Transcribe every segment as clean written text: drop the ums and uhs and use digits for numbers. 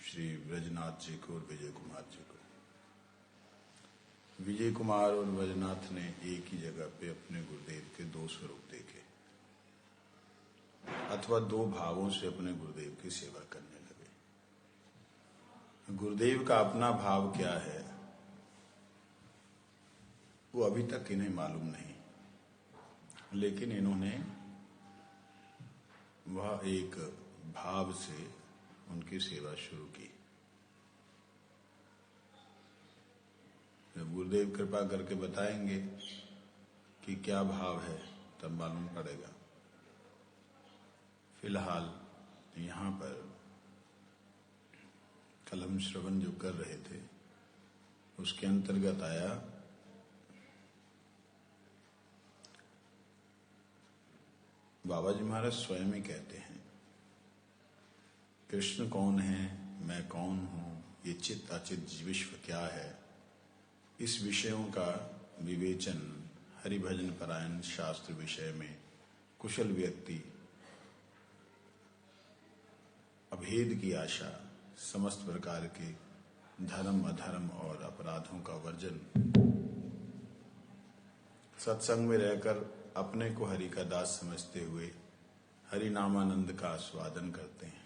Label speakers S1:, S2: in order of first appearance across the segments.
S1: श्री ब्रजनाथ जी को और विजय कुमार जी को। विजय कुमार और ब्रजनाथ ने एक ही जगह पे अपने गुरुदेव के दो स्वरूप देखे, अथवा दो भावों से अपने गुरुदेव की सेवा करने लगे। गुरुदेव का अपना भाव क्या है वो अभी तक इन्हें मालूम नहीं, लेकिन इन्होंने वह एक भाव से उनकी सेवा शुरू की। जब गुरुदेव कृपा करके बताएंगे कि क्या भाव है तब मालूम पड़ेगा। फिलहाल यहाँ पर कल हम श्रवण जो कर रहे थे उसके अंतर्गत आया बाबा जी महाराज स्वयं ही कहते हैं, कृष्ण कौन है, मैं कौन हूं, ये चित्त अचित विश्व क्या है, इस विषयों का विवेचन हरिभजन परायण शास्त्र विषय में कुशल व्यक्ति अभेद की आशा, समस्त प्रकार के धर्म अधर्म और अपराधों का वर्जन, सत्संग में रहकर अपने को हरि का दास समझते हुए हरि नामानंद का आस्वादन करते हैं।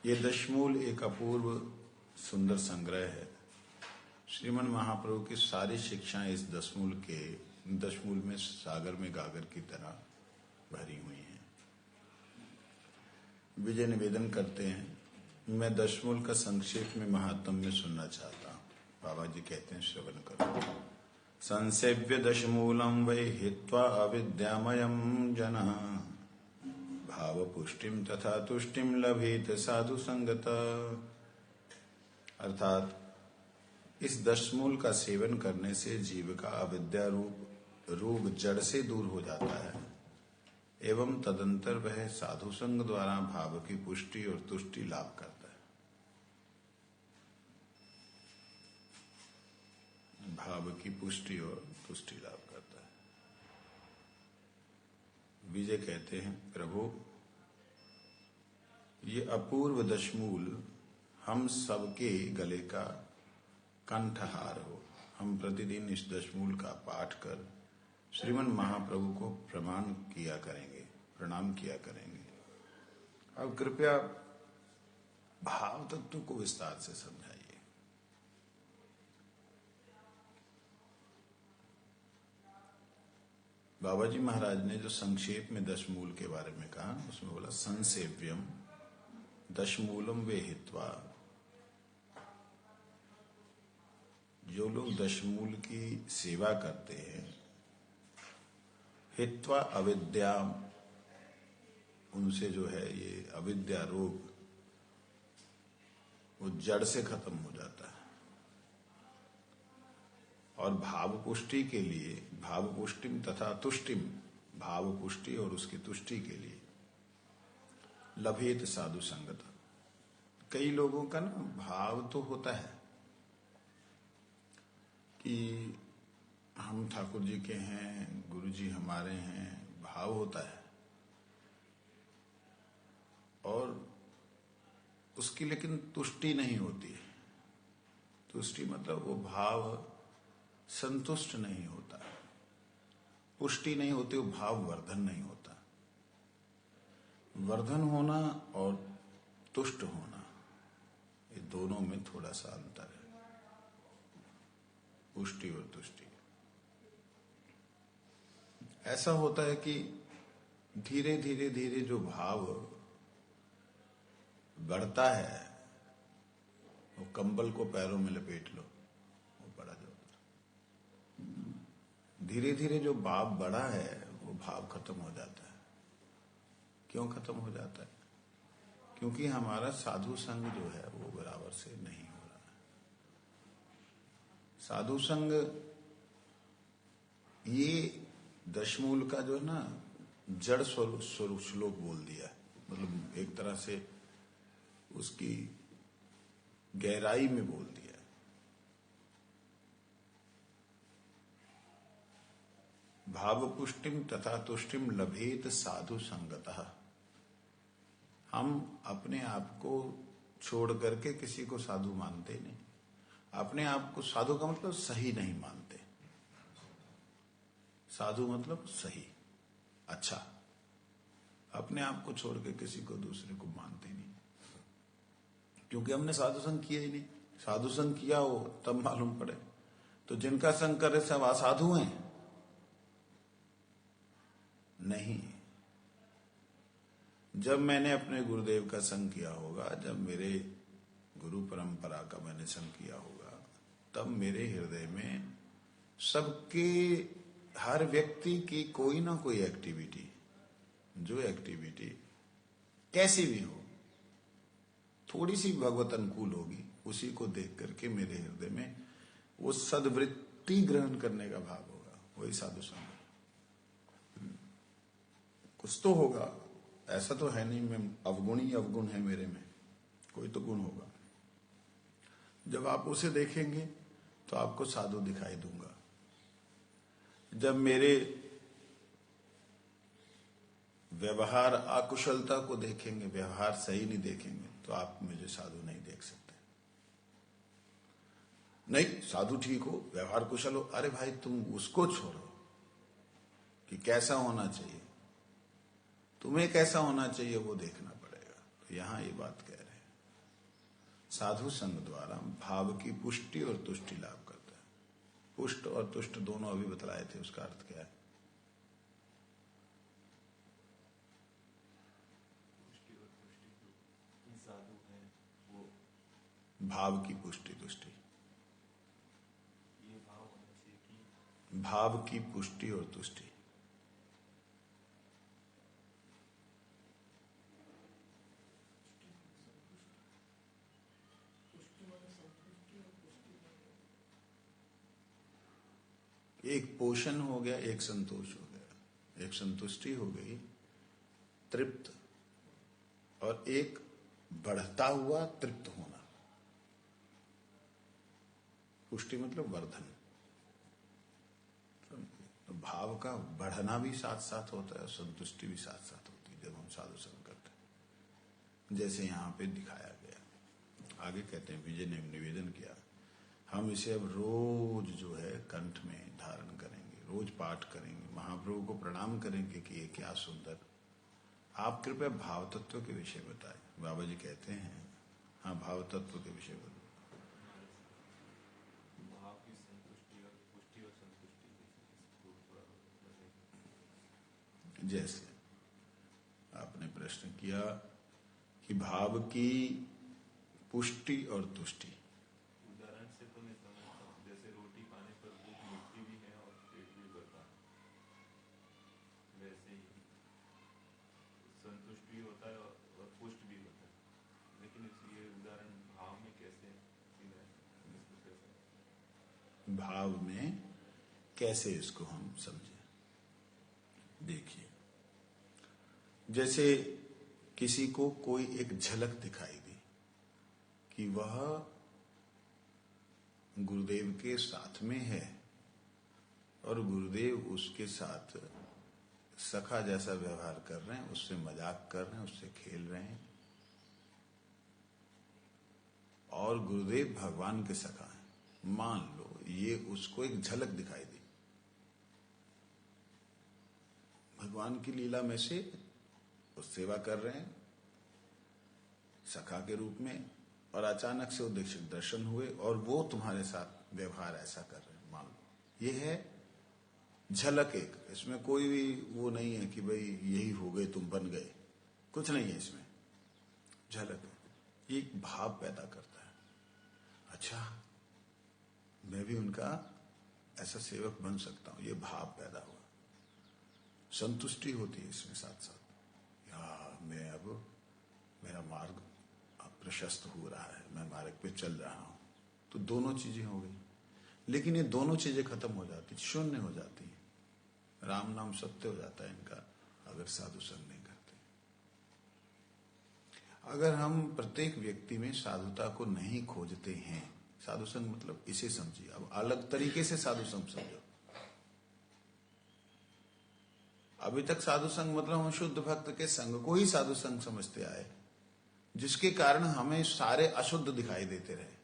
S1: ये दशमूल एक अपूर्व सुंदर संग्रह है। श्रीमन महाप्रभु की सारी शिक्षाएं इस दशमूल में सागर में गागर की तरह भरी हुई हैं। विजय निवेदन करते हैं, मैं दशमूल का संक्षेप में महात्म्य सुनना चाहता हूँ। बाबा जी कहते हैं, श्रवण करो। संसेव्य दशमूलम वै हित्वा अविद्यामयम जनः भाव पुष्टिम तथा तुष्टिम लभेत साधु संगत। अर्थात इस दशमूल का सेवन करने से जीव का अविद्या रूप रोग जड़ से दूर हो जाता है एवं तदंतर वह साधु संग द्वारा भाव की पुष्टि और तुष्टि लाभ करता है। भाव की पुष्टि और तुष्टि लाभ करता है। विजय कहते हैं, प्रभु ये अपूर्व दशमूल हम सबके गले का कंठहार हो। हम प्रतिदिन इस दशमूल का पाठ कर श्रीमन महाप्रभु को प्रणाम किया करेंगे। अब कृपया भाव तत्व को विस्तार से समझाइए। बाबा जी महाराज ने जो संक्षेप में दशमूल के बारे में कहा उसमें बोला, संसेव्यम दशमूलम वे हित्वा। जो लोग दशमूल की सेवा करते हैं, हित्वा अविद्या, उनसे जो है ये अविद्या रोग वो जड़ से खत्म हो जाता है। और भाव पुष्टि के लिए, भाव पुष्टिम तथा तुष्टिम, भाव पुष्टि और उसकी तुष्टि के लिए लभेत साधु संगत। कई लोगों का ना भाव तो होता है कि हम ठाकुर जी के हैं, गुरु जी हमारे हैं, भाव होता है, और उसकी लेकिन तुष्टि नहीं होती है। तुष्टि मतलब वो भाव संतुष्ट नहीं होता, पुष्टि नहीं होती, वो भाव वर्धन नहीं होता। वर्धन होना और तुष्ट होना, ये दोनों में थोड़ा सा अंतर है, पुष्टि और तुष्टि। ऐसा होता है कि धीरे धीरे जो भाव बढ़ता है, वो कंबल को पैरों में लपेट लो, वो बड़ा जाता है। धीरे धीरे जो भाव बढ़ा है वो भाव खत्म हो जाता है। क्यों खत्म हो जाता है? क्योंकि हमारा साधु संग जो है वो बराबर से नहीं हो रहा है। साधु संग ये दशमूल का जो है ना जड़ स्वरूप श्लोक बोल दिया है, मतलब एक तरह से उसकी गहराई में बोल दिया है। भाव पुष्टिम तथा तुष्टिम लभेत साधु संगतः। हम अपने आप को छोड़ करके किसी को साधु मानते नहीं। अपने आप को साधु का मतलब सही नहीं मानते। साधु मतलब सही, अच्छा। अपने आप को छोड़ के किसी को दूसरे को मानते नहीं, क्योंकि हमने साधु संग किया ही नहीं। साधु संग किया हो तब मालूम पड़े। तो जिनका संग करे सब असाधु हैं? नहीं। जब मैंने अपने गुरुदेव का संग किया होगा, जब मेरे गुरु परंपरा का मैंने संग किया होगा, तब मेरे हृदय में सबके, हर व्यक्ति की कोई ना कोई एक्टिविटी, जो एक्टिविटी कैसी भी हो, थोड़ी सी भगवत अनुकूल होगी, उसी को देख करके मेरे हृदय में वो सद्वृत्ति ग्रहण करने का भाव होगा। वही साधु संग। कुछ तो होगा, ऐसा तो है नहीं मैं अवगुण ही अवगुण है मेरे में, कोई तो गुण होगा। जब आप उसे देखेंगे तो आपको साधु दिखाई दूंगा। जब मेरे व्यवहार अकुशलता को देखेंगे, व्यवहार सही नहीं देखेंगे, तो आप मुझे साधु नहीं देख सकते। नहीं, साधु ठीक हो, व्यवहार कुशल हो, अरे भाई तुम उसको छोड़ो कि कैसा होना चाहिए, तुम्हें कैसा होना चाहिए वो देखना पड़ेगा। तो यहां ये बात कह रहे हैं, साधु संग द्वारा भाव की पुष्टि और तुष्टि लाभ करता है। पुष्ट और तुष्ट दोनों अभी बतलाए थे, उसका अर्थ क्या है? भाव की पुष्टि तुष्टि,
S2: ये भाव होना चाहिए कि
S1: भाव की पुष्टि और तुष्टि। एक पोषण हो गया, एक संतोष हो गया, एक संतुष्टि हो गई, तृप्त, और एक बढ़ता हुआ तृप्त होना। पुष्टि मतलब वर्धन। तो भाव का बढ़ना भी साथ साथ होता है, संतुष्टि भी साथ साथ होती है जब हम साधु संग करते हैं, जैसे यहाँ पे दिखाया गया। आगे कहते हैं, विजय ने निवेदन किया, हम इसे अब रोज जो है कंठ में धारण करेंगे, रोज पाठ करेंगे, महाप्रभु को प्रणाम करेंगे कि ये क्या सुंदर। आप कृपया भाव तत्व के विषय बताएं। बाबा जी कहते हैं, हाँ भाव तत्व के विषय बताएं।
S2: भाव की संतुष्टि और पुष्टि और संतुष्टि
S1: जैसे आपने प्रश्न किया कि भाव की पुष्टि और तुष्टि,
S2: उदाहरण से तो मैं समझता हूँ, जैसे रोटी खाने पर भूख मिटती भी है और पेट भी भरता है, वैसे ही संतुष्टि होता है और पुष्ट भी होता है। लेकिन ये उदाहरण भाव में कैसे
S1: भाव में कैसे इसको हम समझें? देखिए, जैसे किसी को कोई एक झलक दिखाई दी कि वह गुरुदेव के साथ में है और गुरुदेव उसके साथ सखा जैसा व्यवहार कर रहे हैं, उससे मजाक कर रहे हैं, उससे खेल रहे हैं, और गुरुदेव भगवान के सखा हैं। मान लो ये उसको एक झलक दिखाई दी भगवान की लीला में से, वो सेवा कर रहे हैं सखा के रूप में, और अचानक से वो दर्शन हुए और वो तुम्हारे साथ व्यवहार ऐसा कर रहे हैं। मान लो ये है झलक एक, इसमें कोई भी वो नहीं है कि भाई यही हो गए तुम बन गए, कुछ नहीं है इसमें, झलक है। ये भाव पैदा करता है, अच्छा मैं भी उनका ऐसा सेवक बन सकता हूं, ये भाव पैदा हुआ। संतुष्टि होती है इसमें साथ साथ, या मैं अब मेरा मार्ग प्रशस्त हो रहा है, मैं मार्ग पे चल रहा हूं, तो दोनों चीजें हो गई। लेकिन ये दोनों चीजें खत्म हो जाती, शून्य हो जाती है, राम नाम सत्य हो जाता है इनका, अगर साधु संग नहीं करते। अगर हम प्रत्येक व्यक्ति में साधुता को नहीं खोजते हैं, साधु संग मतलब इसे समझिए, अब अलग तरीके से साधु संग समझो। अभी तक साधु संग मतलब हम शुद्ध भक्त के संग को ही साधु संग समझते आए, जिसके कारण हमें सारे अशुद्ध दिखाई देते रहे।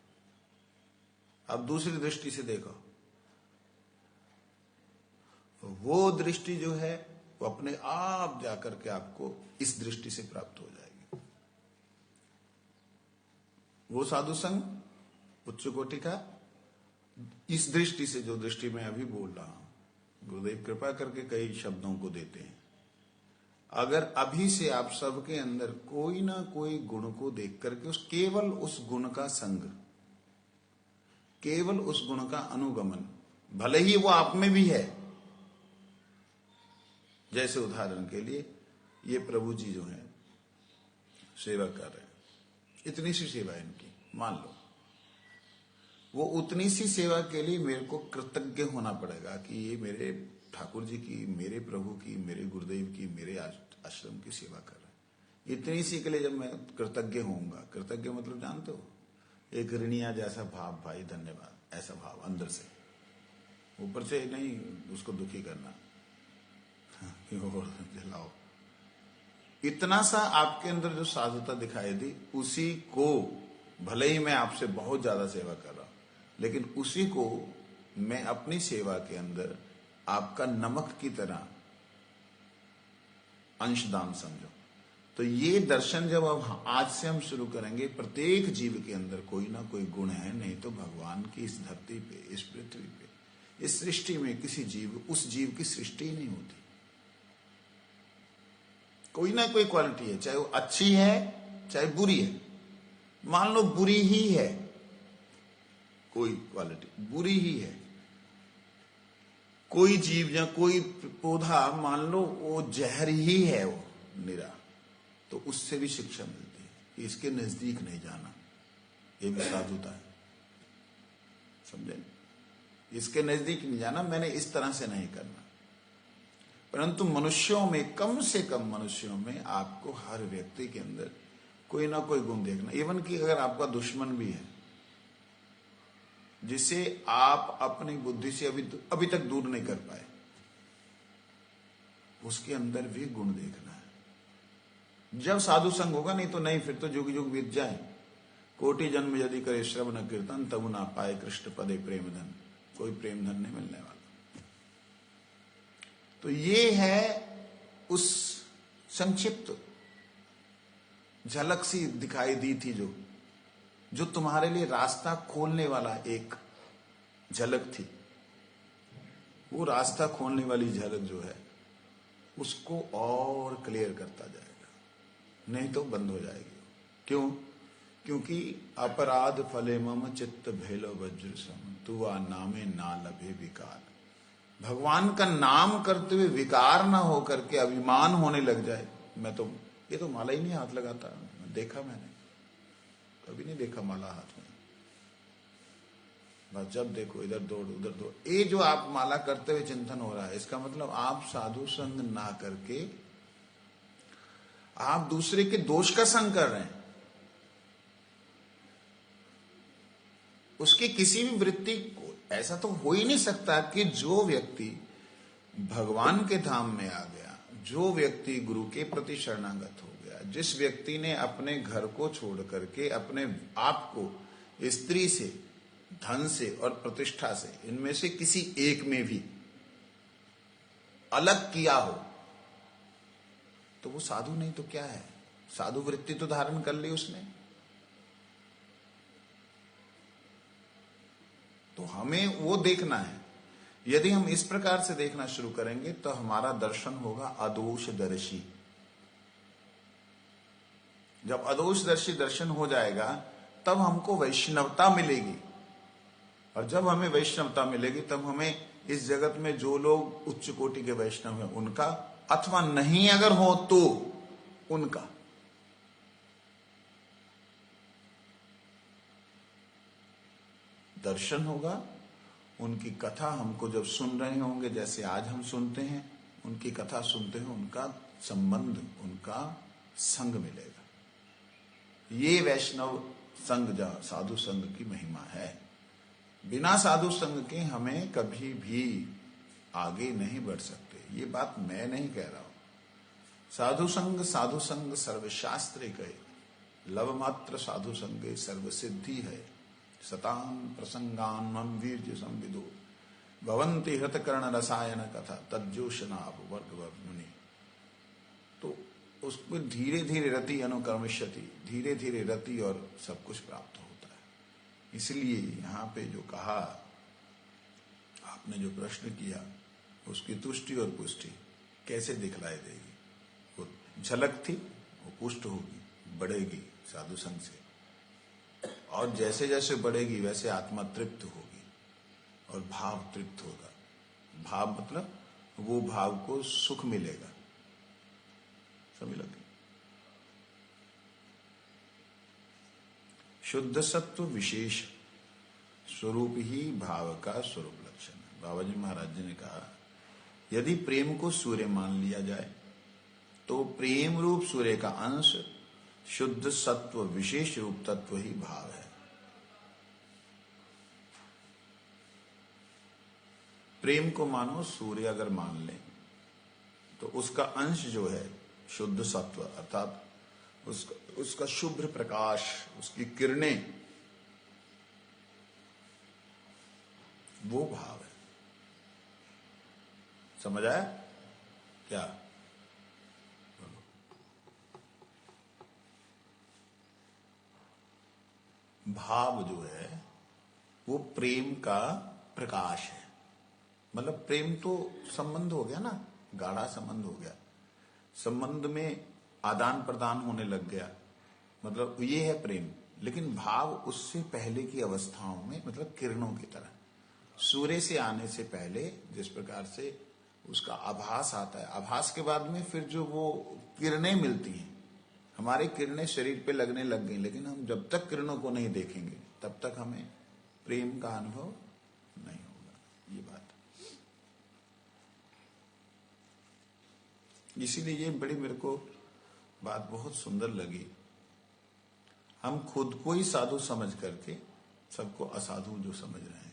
S1: अब दूसरी दृष्टि से देखो, वो दृष्टि जो है वो अपने आप जाकर के आपको इस दृष्टि से प्राप्त हो जाएगी। वो साधु संग उच्च कोटि का, इस दृष्टि से जो दृष्टि मैं अभी बोल रहा हूं, गुरुदेव कृपा करके कई शब्दों को देते हैं। अगर अभी से आप सबके अंदर कोई ना कोई गुण को देख करके केवल उस गुण का संग, केवल उस गुण का अनुगमन, भले ही वो आप में भी है। जैसे उदाहरण के लिए ये प्रभु जी जो हैं सेवा कर रहे हैं, इतनी सी सेवा इनकी, मान लो वो उतनी सी सेवा के लिए मेरे को कृतज्ञ होना पड़ेगा कि ये मेरे ठाकुर जी की, मेरे प्रभु की, मेरे गुरुदेव की, मेरे आश्रम की सेवा कर रहे हैं। इतनी सी के लिए जब मैं कृतज्ञ होऊंगा, कृतज्ञ मतलब जानते हो, एक ऋणिया जैसा भाव, भाई धन्यवाद, ऐसा भाव अंदर से, ऊपर से नहीं उसको दुखी करना जलाओ। इतना सा आपके अंदर जो साधुता दिखाई दी, उसी को, भले ही मैं आपसे बहुत ज्यादा सेवा कर रहा हूं, लेकिन उसी को मैं अपनी सेवा के अंदर आपका नमक की तरह अंशदान समझो। तो ये दर्शन जब अब आज से हम शुरू करेंगे, प्रत्येक जीव के अंदर कोई ना कोई गुण है, नहीं तो भगवान की इस धरती पे, इस पृथ्वी पे, इस सृष्टि में किसी जीव, उस जीव की सृष्टि ही नहीं होती। कोई ना कोई क्वालिटी है, चाहे वो अच्छी है चाहे बुरी है। मान लो बुरी ही है, कोई क्वालिटी बुरी ही है, कोई जीव या कोई पौधा मान लो वो जहर ही है, वो निरा, तो उससे भी शिक्षा मिलती है कि इसके नजदीक नहीं जाना। ये भी साधुता है, समझे? इसके नजदीक नहीं जाना, मैंने इस तरह से नहीं करना। परंतु मनुष्यों में, कम से कम मनुष्यों में, आपको हर व्यक्ति के अंदर कोई ना कोई गुण देखना। इवन कि अगर आपका दुश्मन भी है, जिसे आप अपनी बुद्धि से अभी तक दूर नहीं कर पाए, उसके अंदर भी गुण देखना है। जब साधु संग होगा, नहीं तो नहीं, फिर तो जुग जुग बीत जाए। कोटि जन्म यदि करे श्रवण कीर्तन, तब ना पाए कृष्ण पदे प्रेम धन। कोई प्रेम धन नहीं मिलने वाला। तो ये है उस संक्षिप्त झलक सी दिखाई दी थी, जो तुम्हारे लिए रास्ता खोलने वाला एक झलक थी। वो रास्ता खोलने वाली झलक जो है, उसको और क्लियर करता जाएगा, नहीं तो बंद हो जाएगी। क्यों? क्योंकि अपराध फले मम चित्त भेलो वज्र सम, तुआ नामे ना लभे विकार। भगवान का नाम करते हुए विकार ना हो करके अभिमान होने लग जाए, मैं तो, ये तो माला ही नहीं हाथ लगाता, देखा मैंने कभी नहीं देखा माला हाथ में, बस जब देखो इधर दौड़ उधर दौड़। ये जो आप माला करते हुए चिंतन हो रहा है, इसका मतलब आप साधु संग ना करके आप दूसरे के दोष का संग कर रहे हैं। उसकी किसी भी वृत्ति को, ऐसा तो हो ही नहीं सकता कि जो व्यक्ति भगवान के धाम में आ गया, जो व्यक्ति गुरु के प्रति शरणागत हो गया, जिस व्यक्ति ने अपने घर को छोड़ करके अपने आप को स्त्री से, धन से और प्रतिष्ठा से, इनमें से किसी एक में भी अलग किया हो, तो वो साधु नहीं तो क्या है? साधु वृत्ति तो धारण कर ली उसने। तो हमें वो देखना है। यदि हम इस प्रकार से देखना शुरू करेंगे तो हमारा दर्शन होगा अदोषदर्शी। जब अदोषदर्शी दर्शन हो जाएगा, तब हमको वैष्णवता मिलेगी। और जब हमें वैष्णवता मिलेगी, तब हमें इस जगत में जो लोग उच्च कोटि के वैष्णव हैं उनका, अथवा नहीं अगर हो तो उनका, दर्शन होगा। उनकी कथा हमको जब सुन रहे होंगे, जैसे आज हम सुनते हैं, उनकी कथा सुनते हैं, उनका संबंध, उनका संग मिलेगा। ये वैष्णव संग, साधु संग की महिमा है। बिना साधु संग के हमें कभी भी आगे नहीं बढ़ सकते। ये बात मैं नहीं कह रहा हूं। साधु संग सर्वशास्त्र कहे, लव मात्र साधु संगे सर्व सिद्धि है। सताम प्रसंगान मम वीर्य संविदो भवंति हृतकर्ण रसायन कथा तज्जोशनाभ वर्ग मुनि। तो उसमें धीरे धीरे रति अनुक्रमिष्यति, धीरे धीरे रति और सब कुछ प्राप्त होता है। इसलिए यहाँ पे जो कहा, आपने जो प्रश्न किया, उसकी तुष्टि और पुष्टि कैसे दिखलाई देगी? वो झलक थी, वो पुष्ट होगी, बढ़ेगी साधु संग से, और जैसे जैसे बढ़ेगी वैसे आत्मा तृप्त होगी और भाव तृप्त होगा। भाव मतलब वो भाव को सुख मिलेगा। समझ लगे? शुद्ध सत्व विशेष स्वरूप ही भाव का स्वरूप लक्षण है। बाबा जी महाराज जी ने कहा, यदि प्रेम को सूर्य मान लिया जाए तो प्रेम रूप सूर्य का अंश शुद्ध सत्व विशेष रूप तत्व ही भाव है। प्रेम को मानो सूर्य अगर मान लें तो उसका अंश जो है शुद्ध सत्व, अर्थात उसका शुभ्र प्रकाश, उसकी किरणें, वो भाव है। समझ आया क्या? भाव जो है वो प्रेम का प्रकाश है। मतलब प्रेम तो संबंध हो गया ना, गाढ़ा संबंध हो गया, संबंध में आदान प्रदान होने लग गया, मतलब ये है प्रेम। लेकिन भाव उससे पहले की अवस्थाओं में, मतलब किरणों की तरह, सूर्य से आने से पहले जिस प्रकार से उसका आभास आता है, आभास के बाद में फिर जो वो किरणें मिलती हैं, हमारी किरणें शरीर पे लगने लग गई, लेकिन हम जब तक किरणों को नहीं देखेंगे तब तक हमें प्रेम का अनुभव नहीं होगा। ये बात, इसीलिए ये बड़ी मेरे को बात बहुत सुंदर लगी। हम खुद को ही साधु समझ करके सबको असाधु जो समझ रहे हैं,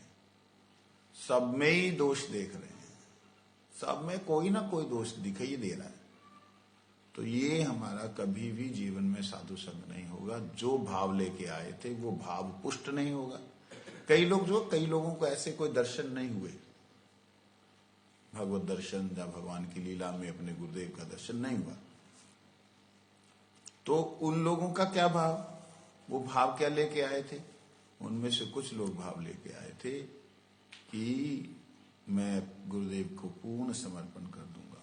S1: सब में ही दोष देख रहे हैं, सब में कोई ना कोई दोष दिखाई दे रहा है, तो ये हमारा कभी भी जीवन में साधु संग नहीं होगा। जो भाव लेके आए थे वो भाव पुष्ट नहीं होगा। कई लोगों को ऐसे कोई दर्शन नहीं हुए, भगवत दर्शन या भगवान की लीला में अपने गुरुदेव का दर्शन नहीं हुआ, तो उन लोगों का क्या भाव, वो भाव क्या लेके आए थे? उनमें से कुछ लोग भाव लेके आए थे कि मैं गुरुदेव को पूर्ण समर्पण कर दूंगा,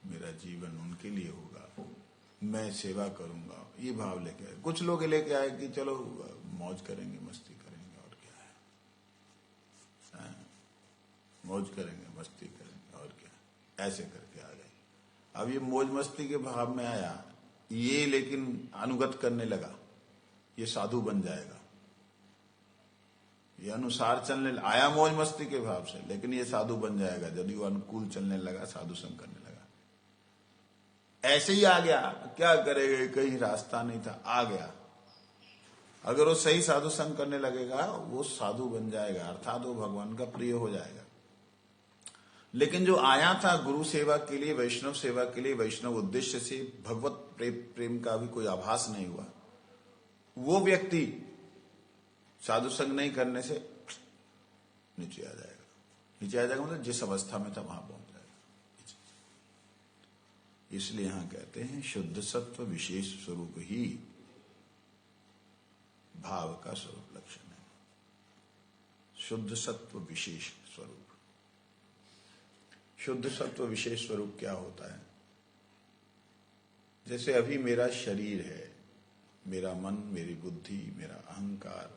S1: मेरा जीवन उनके लिए होगा, मैं सेवा करूंगा, ये भाव लेके आए। कुछ लोग लेके आए कि चलो मौज करेंगे, मस्ती करेंगे, और क्या है, मौज करेंगे, मस्ती करेंगे, और क्या, ऐसे करके आ गए। अब ये मौज मस्ती के भाव में आया ये, लेकिन अनुगत करने लगा, ये साधु बन जाएगा। ये अनुसार चलने आया मौज मस्ती के भाव से, लेकिन ये साधु बन जाएगा यदि वो अनुकूल चलने लगा, साधु संग करने लगा। ऐसे ही आ गया, क्या करेगा, कहीं रास्ता नहीं था, आ गया। अगर वो सही साधु संग करने लगेगा वो साधु बन जाएगा, अर्थात वो भगवान का प्रिय हो जाएगा। लेकिन जो आया था गुरु सेवा के लिए, वैष्णव सेवा के लिए, वैष्णव उद्देश्य से, भगवत प्रेम का भी कोई आभास नहीं हुआ, वो व्यक्ति साधु संग नहीं करने से नीचे आ जाएगा। नीचे आ जाएगा मतलब जिस अवस्था में था वहां पहुंच जाएगा। इसलिए यहां कहते हैं शुद्ध सत्व विशेष स्वरूप ही भाव का स्वरूप लक्षण है। शुद्ध सत्व विशेष स्वरूप। शुद्ध सत्व विशेष स्वरूप क्या होता है? जैसे अभी मेरा शरीर है, मेरा मन, मेरी बुद्धि, मेरा अहंकार,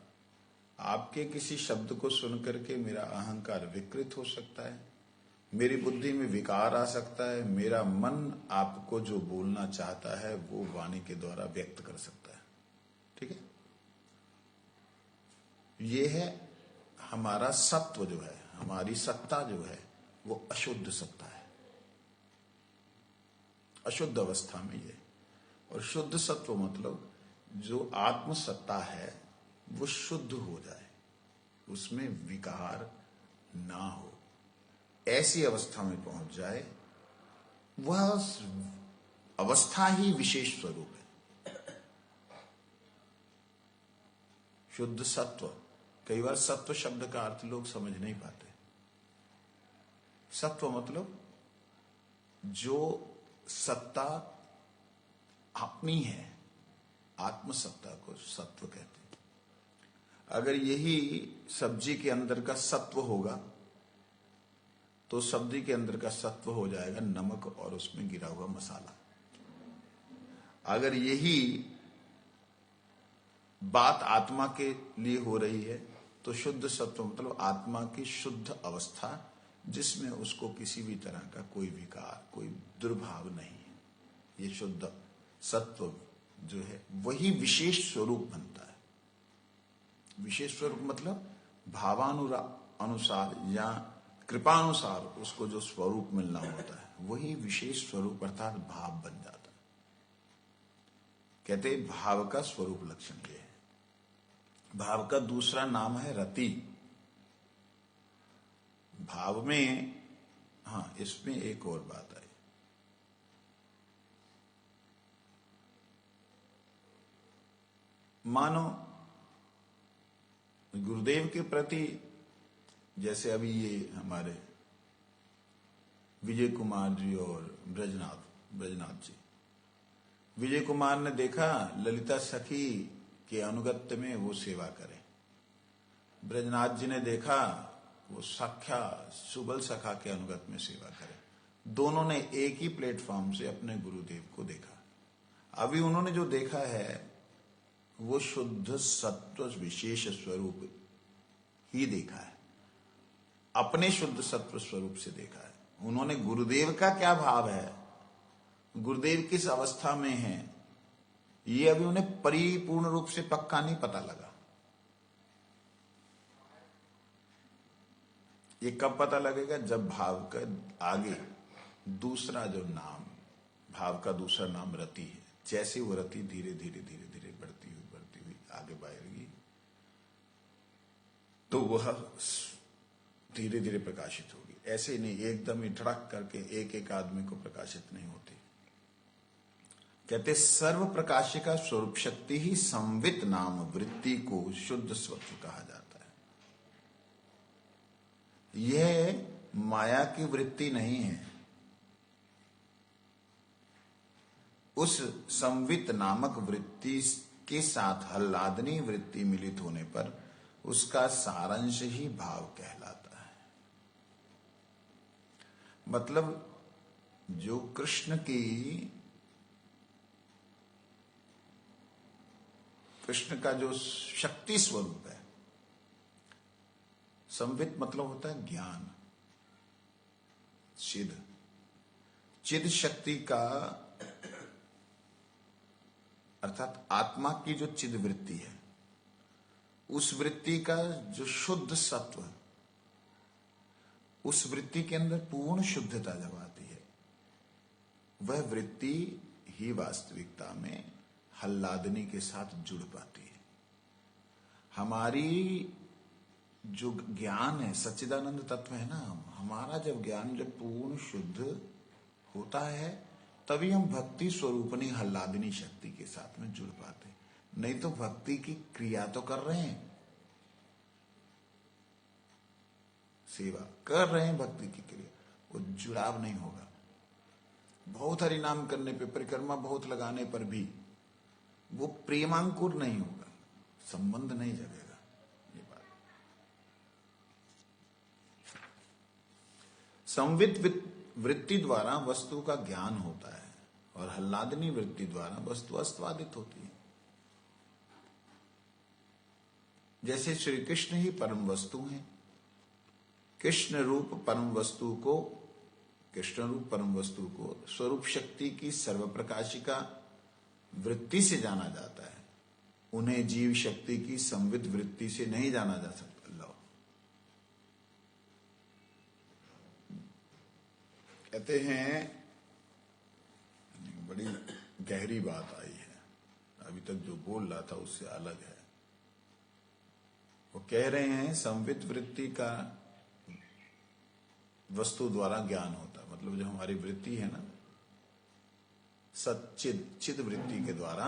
S1: आपके किसी शब्द को सुनकर के मेरा अहंकार विकृत हो सकता है, मेरी बुद्धि में विकार आ सकता है, मेरा मन आपको जो बोलना चाहता है वो वाणी के द्वारा व्यक्त कर सकता है। ठीक है, ये है हमारा सत्व जो है, हमारी सत्ता जो है वो अशुद्ध सत्ता है, अशुद्ध अवस्था में ये। और शुद्ध सत्व मतलब जो आत्म सत्ता है वो शुद्ध हो जाए, उसमें विकार ना हो, ऐसी अवस्था में पहुंच जाए, वह अवस्था ही विशेष स्वरूप है। शुद्ध सत्व, कई बार सत्व शब्द का अर्थ लोग समझ नहीं पाते। सत्व मतलब जो सत्ता अपनी है, आत्मसत्ता को सत्व कहते हैं। अगर यही सब्जी के अंदर का सत्व होगा तो सब्जी के अंदर का सत्व हो जाएगा नमक और उसमें गिरा हुआ मसाला। अगर यही बात आत्मा के लिए हो रही है तो शुद्ध सत्व मतलब आत्मा की शुद्ध अवस्था, जिसमें उसको किसी भी तरह का कोई विकार, कोई दुर्भाव नहीं है। ये शुद्ध सत्व जो है वही विशेष स्वरूप बनता है। विशेष स्वरूप मतलब भावानुसार या कृपानुसार उसको जो स्वरूप मिलना होता है वही विशेष स्वरूप अर्थात भाव बन जाता है। कहते हैं भाव का स्वरूप लक्षण ये है। भाव का दूसरा नाम है रति। भाव में, हाँ, इसमें एक और बात आई। मानो गुरुदेव के प्रति, जैसे अभी ये हमारे विजय कुमार जी और ब्रजनाथ जी, विजय कुमार ने देखा ललिता सखी के अनुगत्य में वो सेवा करें, ब्रजनाथ जी ने देखा वो सख्या सुबल सखा के अनुगत में सेवा करें। दोनों ने एक ही प्लेटफॉर्म से अपने गुरुदेव को देखा। अभी उन्होंने जो देखा है वो शुद्ध सत्व विशेष स्वरूप ही देखा है, अपने शुद्ध सत्व स्वरूप से देखा है। उन्होंने गुरुदेव का क्या भाव है, गुरुदेव किस अवस्था में है, ये अभी उन्हें परिपूर्ण रूप से पक्का नहीं पता लगा। ये कब पता लगेगा, जब भाव का आगे दूसरा जो नाम, भाव का दूसरा नाम रति है, जैसे वो रति धीरे धीरे धीरे धीरे बढ़ती हुई आगे बढ़ेगी तो वह धीरे धीरे प्रकाशित होगी। ऐसे नहीं एकदम ही धड़क करके एक एक आदमी को प्रकाशित नहीं होती। कहते सर्व प्रकाशिका स्वरूप शक्ति ही संवित नाम वृत्ति को शुद्ध स्वच्छ कहा जाता है। यह माया की वृत्ति नहीं है। उस संवित नामक वृत्ति के साथ हल्लादनी वृत्ति मिलित होने पर उसका सारांश ही भाव कहलाता है। मतलब जो कृष्ण का जो शक्ति स्वरूप है, संवित मतलब होता है ज्ञान, चिद शक्ति का अर्थात आत्मा की जो चिद वृत्ति है, उस वृत्ति का जो शुद्ध सत्व, उस वृत्ति के अंदर पूर्ण शुद्धता जब आती है, वह वृत्ति ही वास्तविकता में हल्लादनी के साथ जुड़ पाती है। हमारी जो ज्ञान है, सच्चिदानंद तत्व है ना, हमारा जब ज्ञान जब पूर्ण शुद्ध होता है तभी हम भक्ति स्वरूपनी हल्लादनी शक्ति के साथ में जुड़ पाते। नहीं तो भक्ति की क्रिया तो कर रहे हैं, सेवा कर रहे हैं, भक्ति की क्रिया, वो जुड़ाव नहीं होगा। बहुत हरि नाम करने पे, परिक्रमा बहुत लगाने पर भी वो प्रेमांकुर नहीं होगा, संबंध नहीं जगेगा। ये बात संवित वृत्ति द्वारा वस्तु का ज्ञान होता है और हल्लादनी वृत्ति द्वारा वस्तु आस्वादित होती है। जैसे श्री कृष्ण ही परम वस्तु हैं। कृष्ण रूप परम वस्तु को स्वरूप शक्ति की सर्व प्रकाशिका वृत्ति से जाना जाता है। उन्हें जीव शक्ति की संवित वृत्ति से नहीं जाना जा सकता। लो कहते हैं, बड़ी गहरी बात आई है, अभी तक जो बोल रहा था उससे अलग है। वो कह रहे हैं संवित वृत्ति का वस्तु द्वारा ज्ञान होता है। मतलब जो हमारी वृत्ति है ना, सच्चिद चिद वृत्ति के द्वारा,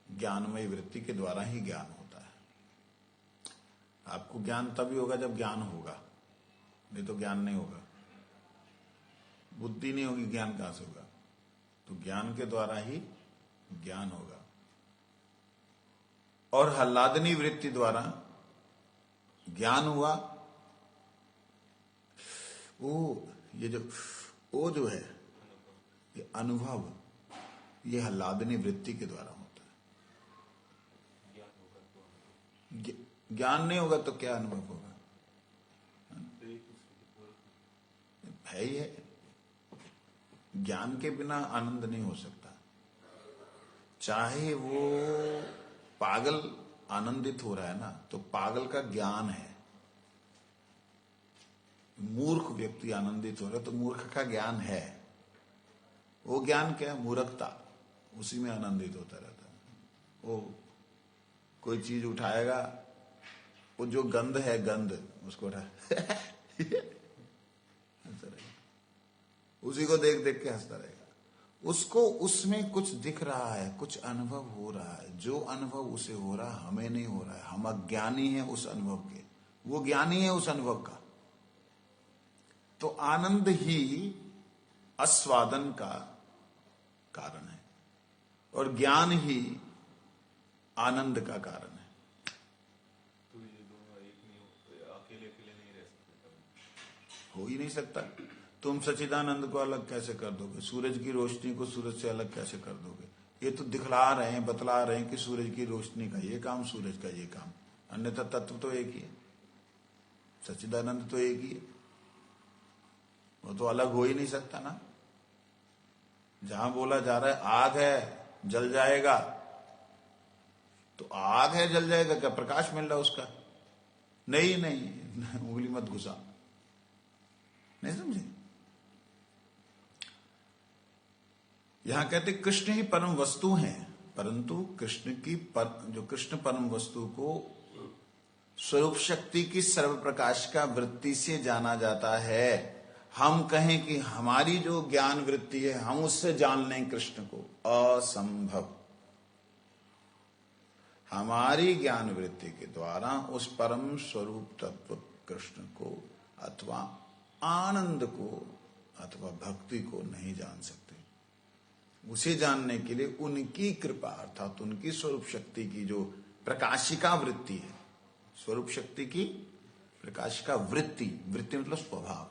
S1: ज्ञानमय वृत्ति के द्वारा ही ज्ञान होता है। आपको ज्ञान तभी होगा जब ज्ञान होगा, नहीं तो ज्ञान नहीं होगा। बुद्धि नहीं होगी, ज्ञान कहां से होगा? तो ज्ञान के द्वारा ही ज्ञान होगा। और हल्लादनी वृत्ति द्वारा ज्ञान हुआ। वो जो है ये अनुभव, ये हल्लादनी वृत्ति के द्वारा होता है। ज्ञान नहीं होगा तो क्या अनुभव होगा? है ही है। ज्ञान के बिना आनंद नहीं हो सकता। चाहे वो पागल आनंदित हो रहा है ना, तो पागल का ज्ञान है। मूर्ख व्यक्ति आनंदित हो रहा है तो मूर्ख का ज्ञान है। वो ज्ञान क्या है? मूर्खता। उसी में आनंदित होता रहता है। वो कोई चीज उठाएगा, वो जो गंध है, गंध उसको उठा उसी को देख देख के हंसता रहेगा। उसको उसमें कुछ दिख रहा है, कुछ अनुभव हो रहा है। जो अनुभव उसे हो रहा है हमें नहीं हो रहा है। हम अज्ञानी हैं उस अनुभव के, वो ज्ञानी है उस अनुभव का। तो आनंद ही आस्वादन का कारण है और ज्ञान ही आनंद का कारण है।
S2: तो ये दोनों एक नहीं हो, अकेले अकेले नहीं रह सकते।
S1: हो ही नहीं सकता। तुम सच्चिदानंद को अलग कैसे कर दोगे? सूरज की रोशनी को सूरज से अलग कैसे कर दोगे? ये तो दिखला रहे हैं, बतला रहे हैं कि सूरज की रोशनी का ये काम, सूरज का ये काम। अन्यथा तत्व तो एक ही है, सच्चिदानंद तो एक ही है। वो तो अलग हो ही नहीं सकता ना। जहां बोला जा रहा है आग है जल जाएगा, तो आग है जल जाएगा, क्या प्रकाश मिल रहा है उसका? नहीं नहीं, उंगली मत घुसा। नहीं समझे? यहां कहते कृष्ण ही परम वस्तु हैं, परंतु कृष्ण की जो कृष्ण परम वस्तु को स्वरूप शक्ति की सर्व प्रकाश का वृत्ति से जाना जाता है। हम कहें कि हमारी जो ज्ञान वृत्ति है हम उससे जान लें कृष्ण को, असंभव। हमारी ज्ञान वृत्ति के द्वारा उस परम स्वरूप तत्व कृष्ण को अथवा आनंद को अथवा भक्ति को नहीं जान सकते। उसे जानने के लिए उनकी कृपा अर्थात उनकी स्वरूप शक्ति की जो प्रकाशिका वृत्ति है, स्वरूप शक्ति की प्रकाशिका वृत्ति, वृत्ति मतलब स्वभाव,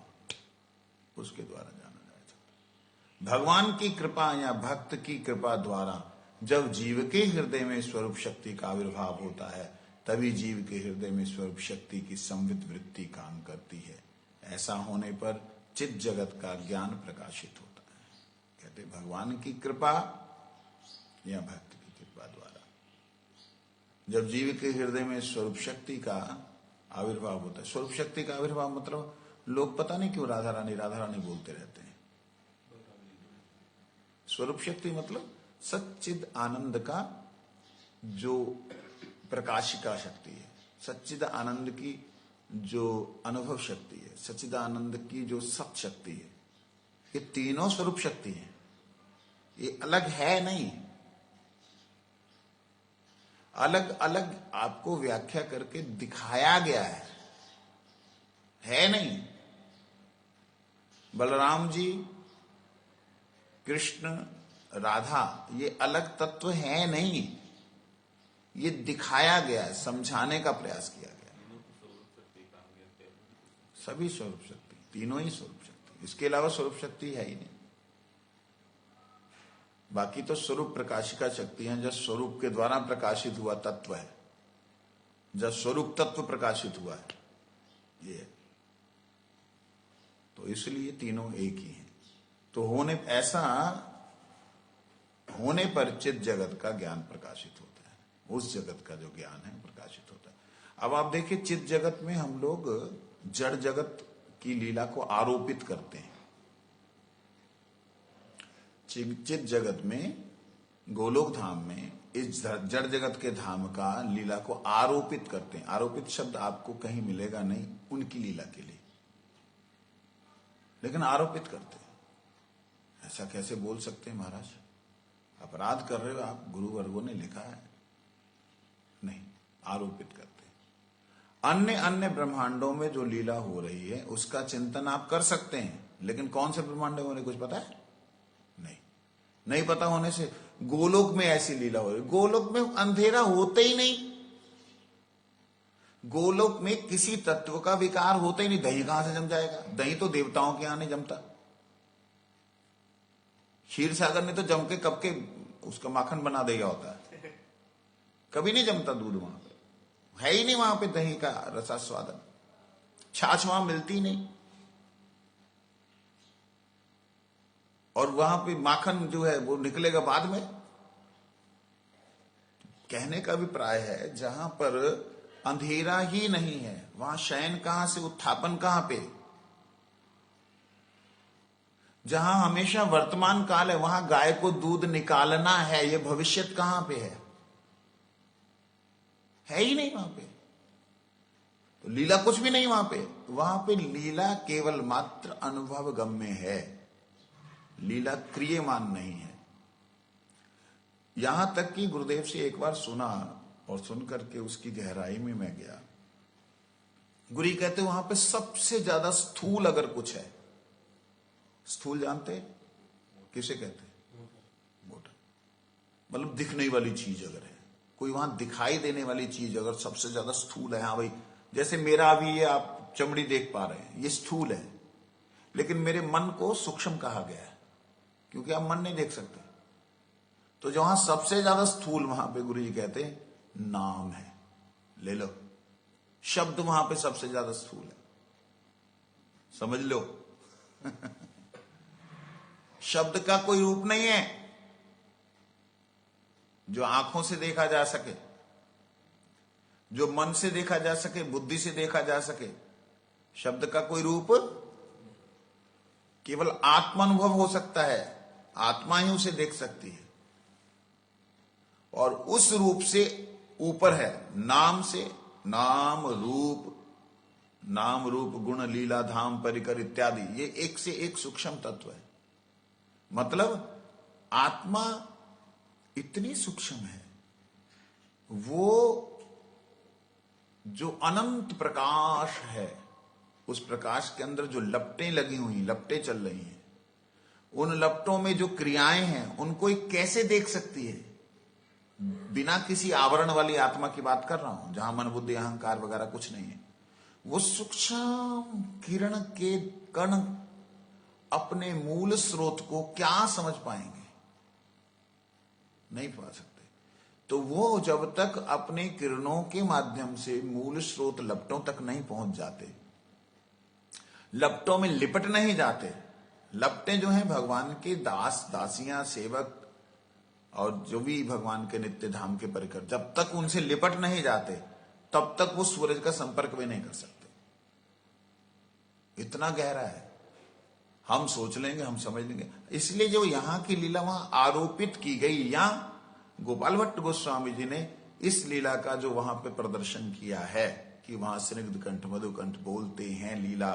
S1: उसके द्वारा जाना जा सकता। भगवान की कृपा या भक्त की कृपा द्वारा जब जीव के हृदय में स्वरूप शक्ति का आविर्भाव होता है, तभी जीव के हृदय में स्वरूप शक्ति की संवित वृत्ति काम करती है। ऐसा होने पर चित जगत का ज्ञान प्रकाशित होता है। कहते भगवान की कृपा या भक्त की कृपा द्वारा जब जीव के हृदय में स्वरूप शक्ति का आविर्भाव होता है। स्वरूप शक्ति का आविर्भाव मतलब लोग पता नहीं क्यों राधा रानी बोलते रहते हैं। स्वरूप शक्ति मतलब सच्चिद आनंद का जो प्रकाशिका शक्ति है, सच्चिद आनंद की जो अनुभव शक्ति है, सच्चिद आनंद की जो सत शक्ति है, ये तीनों स्वरूप शक्ति है। ये अलग है नहीं। अलग अलग आपको व्याख्या करके दिखाया गया है नहीं। बलराम जी, कृष्ण, राधा ये अलग तत्व है नहीं। ये दिखाया गया है, समझाने का प्रयास किया गया। सभी स्वरूप शक्ति, तीनों ही स्वरूप शक्ति, इसके अलावा स्वरूप शक्ति है ही नहीं। बाकी तो स्वरूप प्रकाशिका शक्ति है, जब स्वरूप के द्वारा प्रकाशित हुआ तत्व है, जब स्वरूप तत्व प्रकाशित हुआ है ये, तो इसलिए तीनों एक ही हैं। तो ऐसा होने पर चित जगत का ज्ञान प्रकाशित होता है। उस जगत का जो ज्ञान है प्रकाशित होता है। अब आप देखिए, चित जगत में हम लोग जड़ जगत की लीला को आरोपित करते हैं। चित जगत में, गोलोक धाम में इस जड़ जगत के धाम का लीला को आरोपित करते हैं। आरोपित शब्द आपको कहीं मिलेगा नहीं उनकी लीला के लिए। लेकिन आरोपित करते हैं। ऐसा कैसे बोल सकते हैं महाराज? अपराध कर रहे हो आप, गुरु वर्गों ने लिखा है। नहीं, आरोपित करते हैं। अन्य अन्य ब्रह्मांडों में जो लीला हो रही है उसका चिंतन आप कर सकते हैं, लेकिन कौन से ब्रह्मांड होने कुछ पता है? नहीं पता होने से गोलोक में ऐसी लीला हो रही। गोलोक में अंधेरा होते ही नहीं, गोलोक में किसी तत्व का विकार होता ही नहीं। दही कहां से जम जाएगा? दही तो देवताओं के यहां नहीं जमता। क्षीर सागर ने तो जम के कब के उसका माखन बना दिया होता है, कभी नहीं जमता दूध वहां पे, है ही नहीं वहां पे दही का रसास्वादन। छाछ वहां मिलती नहीं, और वहां पे माखन जो है वो निकलेगा बाद में। कहने का अभिप्राय है जहां पर अंधेरा ही नहीं है वहां शयन कहां से, उत्थापन कहां पे? जहां हमेशा वर्तमान काल है वहां गाय को दूध निकालना है, ये भविष्यत कहां पे है ही नहीं वहां पे। तो लीला कुछ भी नहीं वहां पे। वहां पे लीला केवल मात्र अनुभव गम्य है, लीला क्रियमान नहीं है। यहां तक कि गुरुदेव से एक बार सुना और सुन करके उसकी गहराई में मैं गया। गुरु कहते वहां पे सबसे ज्यादा स्थूल अगर कुछ है, स्थूल जानते हैं किसे कहते हैं? मोटा, मतलब दिखने वाली चीज अगर है कोई, वहां दिखाई देने वाली चीज अगर सबसे ज्यादा स्थूल है। हाँ भाई, जैसे मेरा अभी ये आप चमड़ी देख पा रहे हैं, ये स्थूल है, लेकिन मेरे मन को सूक्ष्म कहा गया है क्योंकि आप मन नहीं देख सकते। तो जहां सबसे ज्यादा स्थूल, वहां पे गुरु जी कहते हैं नाम है। ले लो, शब्द वहां पे सबसे ज्यादा स्थूल है, समझ लो। शब्द का कोई रूप नहीं है जो आंखों से देखा जा सके, जो मन से देखा जा सके, बुद्धि से देखा जा सके। शब्द का कोई रूप केवल आत्मानुभव हो सकता है, आत्मा ही उसे देख सकती है, और उस रूप से ऊपर है नाम से। नाम रूप गुण लीला धाम परिकर इत्यादि, ये एक से एक सूक्ष्म तत्व है। मतलब आत्मा इतनी सूक्ष्म है, वो जो अनंत प्रकाश है, उस प्रकाश के अंदर जो लपटें लगी हुई, लपटें चल रही हैं, उन लपटों में जो क्रियाएं हैं उनको ये कैसे देख सकती है? बिना किसी आवरण वाली आत्मा की बात कर रहा हूं, जहां मन बुद्धि अहंकार वगैरह कुछ नहीं है। वो सूक्ष्म किरण के कण अपने मूल स्रोत को क्या समझ पाएंगे? नहीं पा सकते। तो वो जब तक अपने किरणों के माध्यम से मूल स्रोत लपटों तक नहीं पहुंच जाते, लपटों में लिपट नहीं जाते। लपटें जो हैं भगवान के दास दासियां सेवक और जो भी भगवान के नित्य धाम के परिकर, जब तक उनसे लिपट नहीं जाते तब तक वो सूरज का संपर्क भी नहीं कर सकते। इतना गहरा है, हम सोच लेंगे, हम समझ लेंगे। इसलिए जो यहां की लीला वहां आरोपित की गई, या गोपाल भट्ट गोस्वामी जी ने इस लीला का जो वहां पे प्रदर्शन किया है कि वहां स्निग्ध कंठ मधुकंठ बोलते हैं लीला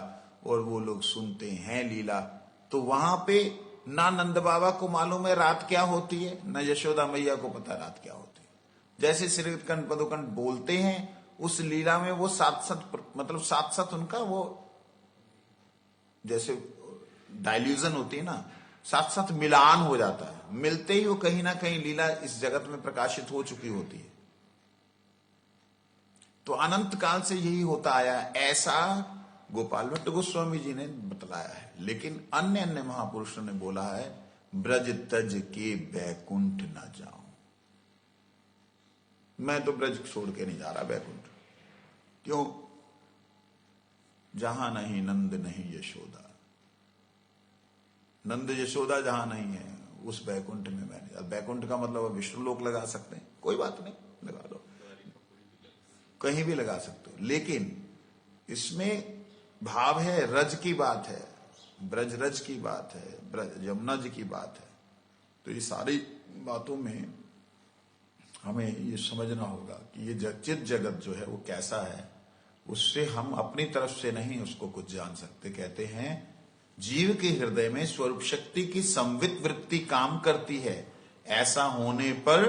S1: और वो लोग सुनते हैं लीला। तो वहां पे ना नंद बाबा को मालूम है रात क्या होती है, न यशोदा मैया को पता रात क्या होती है। जैसे स्निग्ध कंठ मधुकंठ बोलते हैं, उस लीला में वो साथ साथ उनका वो जैसे डाइल्यूजन होती है ना, साथ साथ मिलान हो जाता है। मिलते ही वो कहीं ना कहीं लीला इस जगत में प्रकाशित हो चुकी होती है। तो अनंत काल से यही होता आया, ऐसा गोपाल भट्ट गोस्वामी जी ने बतलाया है। लेकिन अन्य अन्य महापुरुषों ने बोला है, ब्रज तज के बैकुंठ न जाऊं। मैं तो ब्रज छोड़ के नहीं जा रहा बैकुंठ। क्यों? जहां नहीं नंद नहीं यशोदा, नंद यशोदा जहां नहीं है उस बैकुंठ में मैं नहीं। बैकुंठ का मतलब विष्णु लोक लगा सकते हैं, कोई बात नहीं, लगा दो, कहीं भी लगा सकते हो। लेकिन इसमें भाव है, रज की बात है, ब्रज रज की बात है, ब्रज यमुना जी की बात है। तो ये सारी बातों में हमें ये समझना होगा कि ये चित जगत जो है वो कैसा है, उससे हम अपनी तरफ से नहीं उसको कुछ जान सकते। कहते हैं जीव के हृदय में स्वरूप शक्ति की संवित वृत्ति काम करती है। ऐसा होने पर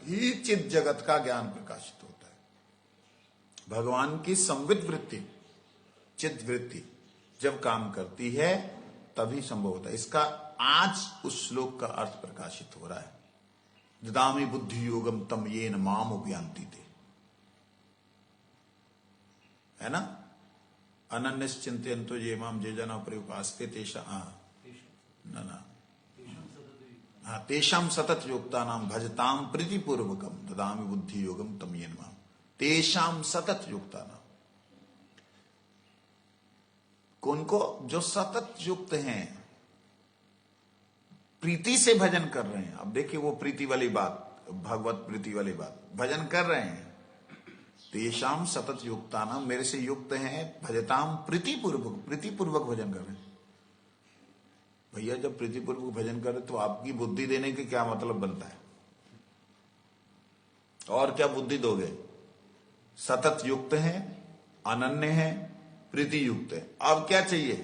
S1: ही चित जगत का ज्ञान प्रकाशित होता है। भगवान की संवित वृत्ति, चित वृत्ति जब काम करती है तभी संभव होता है। इसका आज उस श्लोक का अर्थ प्रकाशित हो रहा है। ददामि बुद्धि योगम तम येन माम उपयांति ते, है ना। अनन्यश्चिन्तयन्तो ये माम जे जना पर्युपास्ते तेषा तेषाम सतत योक्ता नाम भजताम प्रीतिपूर्वकम ददामि बुद्धि योगम तम येन माम, तेषाम सतत योक्ता नाम। कौन को? जो सतत युक्त हैं, प्रीति से भजन कर रहे हैं। अब देखिए वो प्रीति वाली बात, भगवत प्रीति वाली बात, भजन कर रहे हैं। तेषाम सतत युक्ता नाम, मेरे से युक्त हैं, भजताम प्रीतिपूर्वक, प्रीतिपूर्वक भजन कर रहे हैं। भैया जब प्रीतिपूर्वक भजन करे तो आपकी बुद्धि देने के क्या मतलब बनता है? और क्या बुद्धि दोगे? सतत युक्त हैं, अनन्य हैं, प्रीति युक्त है। अब क्या चाहिए?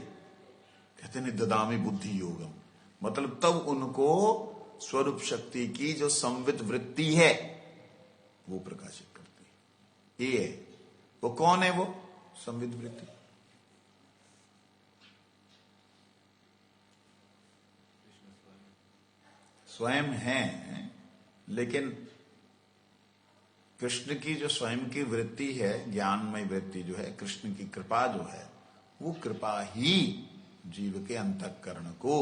S1: कहते नहीं ददामि बुद्धि योगम, मतलब तब उनको स्वरूप शक्ति की जो संवित वृत्ति है वो प्रकाशित करती है। ये है वो। कौन है वो संवित वृत्ति? स्वयं है, लेकिन कृष्ण की जो स्वयं की वृत्ति है, ज्ञानमय वृत्ति जो है, कृष्ण की कृपा जो है, वो कृपा ही जीव के अंतःकरण को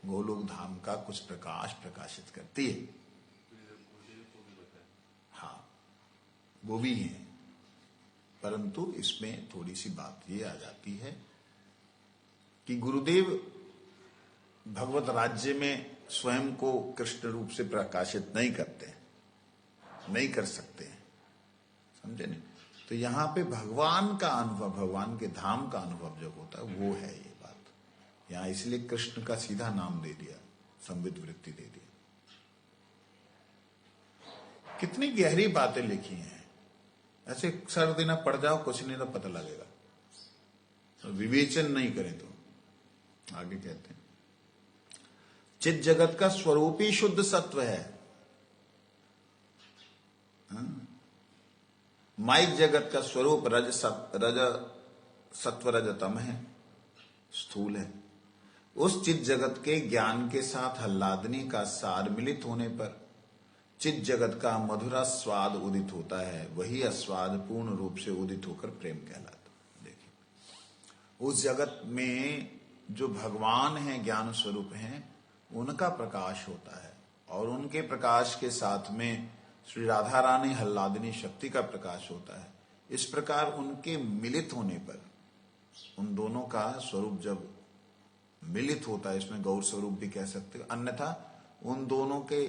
S1: गोलोक धाम का कुछ प्रकाश प्रकाशित करती है। हाँ, वो भी है, परंतु इसमें थोड़ी सी बात ये आ जाती है कि गुरुदेव भगवत राज्य में स्वयं को कृष्ण रूप से प्रकाशित नहीं करते, नहीं कर सकते, समझे नहीं। तो यहां पे भगवान का अनुभव, भगवान के धाम का अनुभव जब होता है वो है ये बात। यहां इसलिए कृष्ण का सीधा नाम दे दिया, संवित वृत्ति दे दिया। कितनी गहरी बातें लिखी हैं। ऐसे सर देना पड़ जाओ, कुछ नहीं तो पता लगेगा, तो विवेचन नहीं करें तो। आगे कहते हैं चित जगत का स्वरूप ही शुद्ध सत्व है। माइक जगत का स्वरूप रज सत्व रजतम है, स्थूल है। उस चित जगत के ज्ञान के साथ हल्लादनी का सार मिलित होने पर चित जगत का मधुरा स्वाद उदित होता है। वही अस्वाद पूर्ण रूप से उदित होकर प्रेम कहलाता। देखिए, उस जगत में जो भगवान है, ज्ञान स्वरूप हैं, उनका प्रकाश होता है, और उनके प्रकाश के साथ में श्री राधा रानी हल्लादिनी शक्ति का प्रकाश होता है। इस प्रकार उनके मिलित होने पर, उन दोनों का स्वरूप जब मिलित होता है, इसमें गौर स्वरूप भी कह सकते हैं, अन्यथा उन दोनों के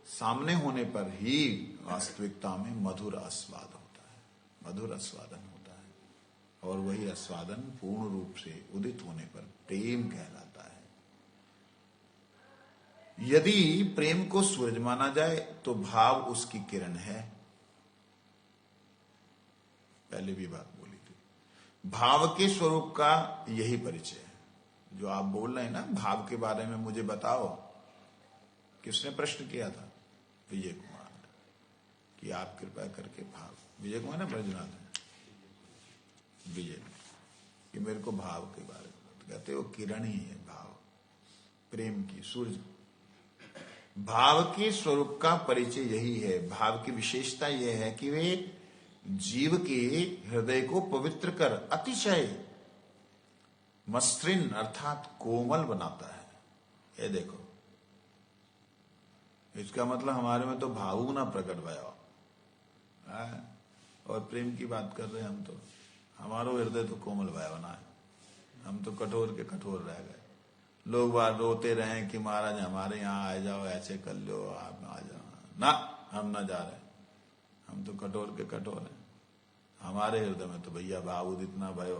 S1: सामने होने पर ही वास्तविकता में मधुर आस्वाद होता है, मधुर आस्वादन होता है, और वही आस्वादन पूर्ण रूप से उदित होने पर प्रेम कहलाता है। यदि प्रेम को सूरज माना जाए तो भाव उसकी किरण है। पहले भी बात बोली थी, भाव के स्वरूप का यही परिचय है। जो आप बोल रहे हैं ना, भाव के बारे में मुझे बताओ, किसने प्रश्न किया था? विजय कुमार ने, कि आप कृपया करके भाव, विजय कुमार ने, ब्रजनाथ ने, विजय ने, कि मेरे को भाव के बारे में कहते वो किरण ही है भाव, प्रेम की, सूरज। भाव के स्वरूप का परिचय यही है। भाव की विशेषता यह है कि वे जीव के हृदय को पवित्र कर अतिशय मसृण अर्थात कोमल बनाता है। ये देखो, इसका मतलब हमारे में तो भावुक ना प्रकट भया, और प्रेम की बात कर रहे हैं हम, तो हमारा हृदय तो कोमल भया ना है, हम तो कठोर के कठोर रह गए। लोग बार रोते रहे कि महाराज हमारे यहाँ आ जाओ, ऐसे कर लो, आप आ जाओ ना, हम ना जा रहे, हम तो कठोर के कठोर हैं। हमारे हृदय में तो भैया भाव उदित ना भयो,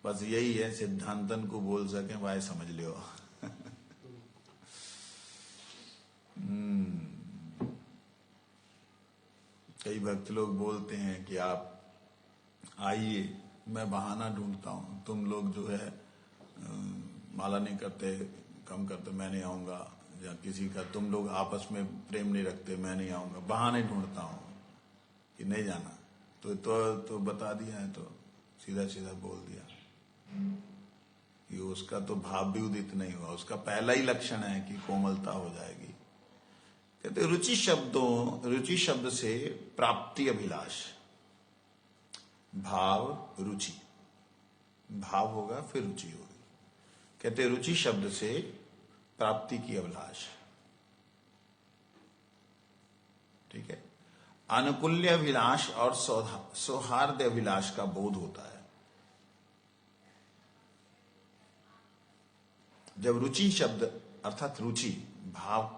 S1: बस यही है, सिद्धांतन को बोल सके भाई, समझ लियो। कई भक्त लोग बोलते हैं कि आप आइए, मैं बहाना ढूंढता हूं, तुम लोग जो है माला नहीं करते, कम करते, मैं नहीं आऊंगा, या किसी का तुम लोग आपस में प्रेम नहीं रखते, मैं नहीं आऊंगा, बहाने ढूंढता हूं कि नहीं जाना, तो बता दिया है, तो सीधा सीधा बोल दिया कि उसका तो भाव भी उदित नहीं हुआ, उसका पहला ही लक्षण है कि कोमलता हो जाएगी। कहते रुचि शब्द से प्राप्ति अभिलाष, भाव रुचि, भाव होगा फिर रुचि होगी। कहते रुचि शब्द से प्राप्ति की अभिलाष, ठीक है। अनुकूल्य अभिलाष और सौहार्द अभिलाष का बोध होता है। जब रुचि शब्द अर्थात रुचि भाव,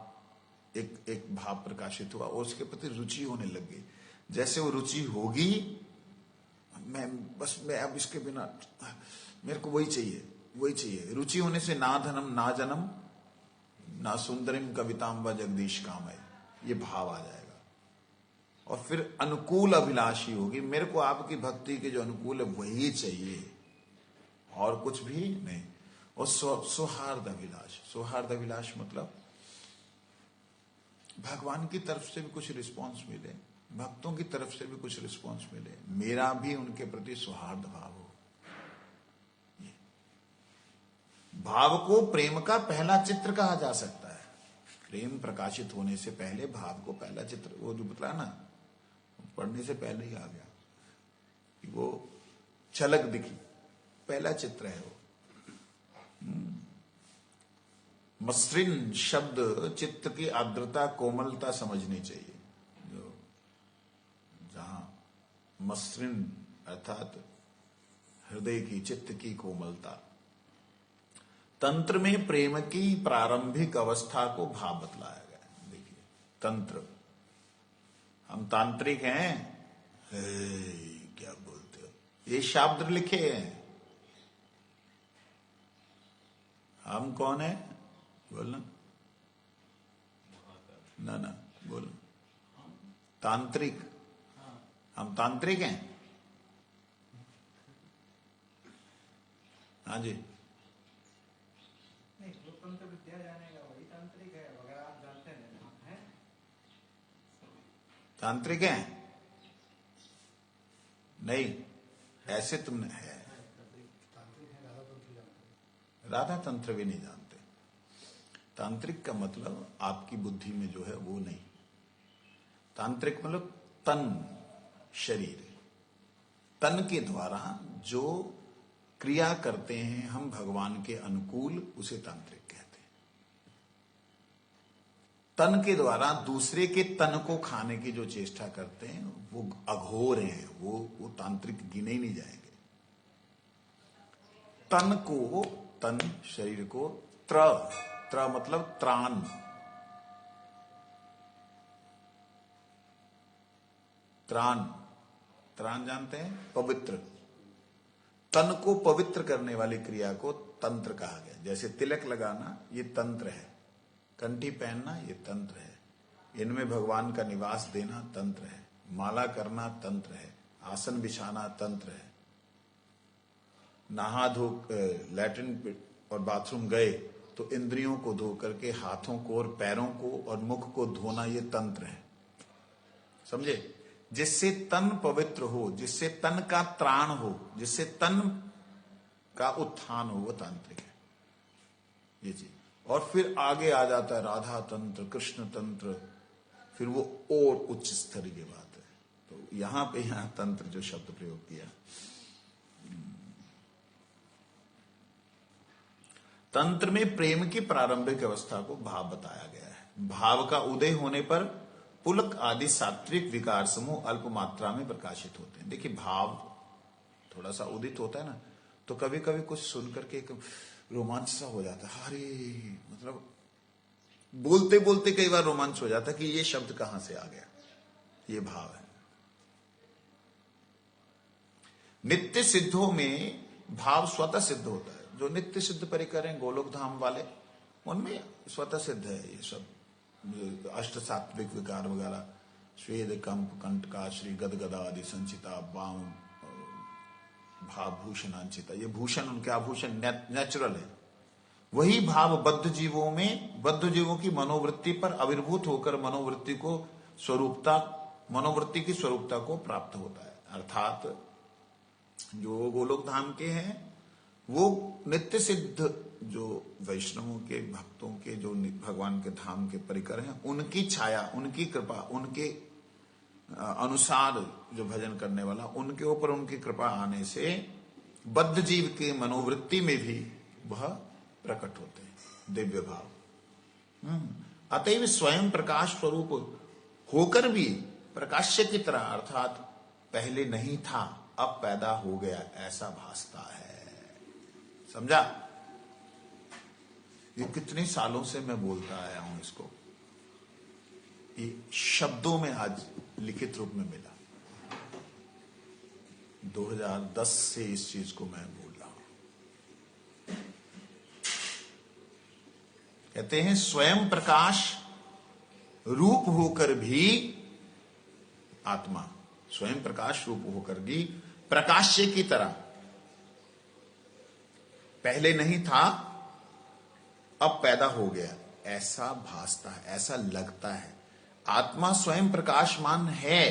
S1: एक भाव प्रकाशित हुआ और उसके प्रति रुचि होने लग गई, जैसे वो रुचि होगी, मैं अब इसके बिना, मेरे को वही चाहिए। रुचि होने से ना धनम ना जन्म ना सुंदरिम कविताम व जगदीश काम है, ये भाव आ जाएगा। और फिर अनुकूल अभिलाषी होगी, मेरे को आपकी भक्ति के जो अनुकूल है वही चाहिए और कुछ भी नहीं। और सौहार्द अभिलाष मतलब भगवान की तरफ से भी कुछ रिस्पांस मिले, भक्तों की तरफ से भी कुछ रिस्पांस मिले, मेरा भी उनके प्रति सौहार्द भाव हो। भाव को प्रेम का पहला चित्र कहा जा सकता है। प्रेम प्रकाशित होने से पहले भाव को पहला चित्र, वो जो बतला ना, पढ़ने से पहले ही आ गया कि वो झलक दिखी, पहला चित्र है वो। मसृण शब्द चित्त की आर्द्रता कोमलता समझनी चाहिए। जो जहां मसृण अर्थात हृदय की, चित्त की कोमलता। तंत्र में प्रेम की प्रारंभिक अवस्था को भाव बतलाया गया है। देखिए तंत्र, हम तांत्रिक हैं, क्या बोलते हो, ये शब्द लिखे हैं, हम कौन है, बोलना ना बोलो, तांत्रिक, हम तांत्रिक हैं। हाँ जी,
S3: नहीं, जो तंत्र विद्या जानेगा वही तांत्रिक है, अगर आप जानते हैं
S1: तांत्रिक हैं नहीं, ऐसे तुमने है, राधा तंत्र भी नहीं जानते। तांत्रिक का मतलब आपकी बुद्धि में जो है वो नहीं, तांत्रिक मतलब तन, शरीर, तन के द्वारा जो क्रिया करते हैं हम भगवान के अनुकूल, उसे तांत्रिक कहते हैं। तन के द्वारा दूसरे के तन को खाने की जो चेष्टा करते हैं वो अघोर हैं, वो तांत्रिक गिने ही नहीं जाएंगे। तन को, तन शरीर को, त्र मतलब त्राण, त्राण जानते हैं, पवित्र, तन को पवित्र करने वाली क्रिया को तंत्र कहा गया। जैसे तिलक लगाना ये तंत्र है, कंठी पहनना ये तंत्र है, इनमें भगवान का निवास देना तंत्र है, माला करना तंत्र है, आसन बिछाना तंत्र है, नहा धो लैट्रिन और बाथरूम गए तो इंद्रियों को धो करके हाथों को और पैरों को और मुख को धोना ये तंत्र है, समझे। जिससे तन पवित्र हो, जिससे तन का त्राण हो, जिससे तन का उत्थान हो, वो तांत्रिक है ये चीज। और फिर आगे आ जाता है राधा तंत्र, कृष्ण तंत्र, फिर वो और उच्च स्तर की बात है। तो यहां पे तंत्र जो शब्द प्रयोग किया, तंत्र में प्रेम की प्रारंभिक अवस्था को भाव बताया गया है। भाव का उदय होने पर पुलक आदि सात्विक विकार समूह अल्प मात्रा में प्रकाशित होते हैं। देखिए भाव थोड़ा सा उदित होता है ना, तो कभी कभी कुछ सुन करके एक रोमांच सा हो जाता है, अरे मतलब बोलते बोलते कई बार रोमांच हो जाता है कि ये शब्द कहां से आ गया, ये भाव है। नित्य सिद्धों में भाव स्वतः सिद्ध होता है। जो नित्य सिद्ध परिकर हैं गोलोक धाम वाले, उनमें स्वतः सिद्ध है ये सब अष्ट सात्विक विकार वगैरह, स्वेद कंप कंटका श्री गदगदा आदि संचिता वाम भाभूषणांचिता, ये भूषण उनके आभूषण नेचुरल है, वही भाव बद्ध जीवों की मनोवृत्ति पर आविर्भूत होकर मनोवृत्ति की स्वरूपता को प्राप्त होता है। अर्थात जो गोलोक धाम के हैं वो नित्य सिद्ध जो वैष्णवों के भक्तों के जो भगवान के धाम के परिकर हैं, उनकी छाया, उनकी कृपा, उनके अनुसार जो भजन करने वाला, उनके ऊपर उनकी कृपा आने से बद्ध जीव के मनोवृत्ति में भी वह प्रकट होते हैं दिव्य भाव। अतएव स्वयं प्रकाश स्वरूप होकर भी प्रकाश्य की तरह, अर्थात पहले नहीं था अब पैदा हो गया, ऐसा भासता है। समझा? ये कितने सालों से मैं बोलता आया हूं इसको, ये शब्दों में आज लिखित रूप में मिला। 2010 से इस चीज को मैं बोल रहा हूं। कहते हैं स्वयं प्रकाश रूप होकर भी आत्मा, स्वयं प्रकाश रूप होकर भी प्रकाश्य की तरह, पहले नहीं था अब पैदा हो गया, ऐसा भासता है, ऐसा लगता है। आत्मा स्वयं प्रकाशमान है,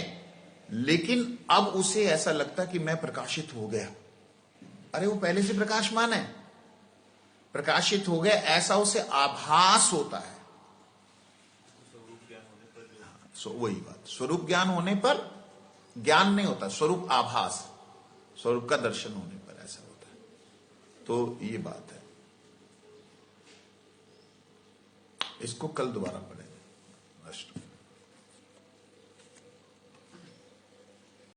S1: लेकिन अब उसे ऐसा लगता है कि मैं प्रकाशित हो गया। अरे वो पहले से प्रकाशमान है, प्रकाशित हो गया, ऐसा उसे आभास होता है। वही बात, स्वरूप ज्ञान होने पर ज्ञान नहीं होता, स्वरूप आभास, स्वरूप का दर्शन होने पर ऐसा होता है। तो ये बात है, इसको कल दोबारा पढ़ेंगे।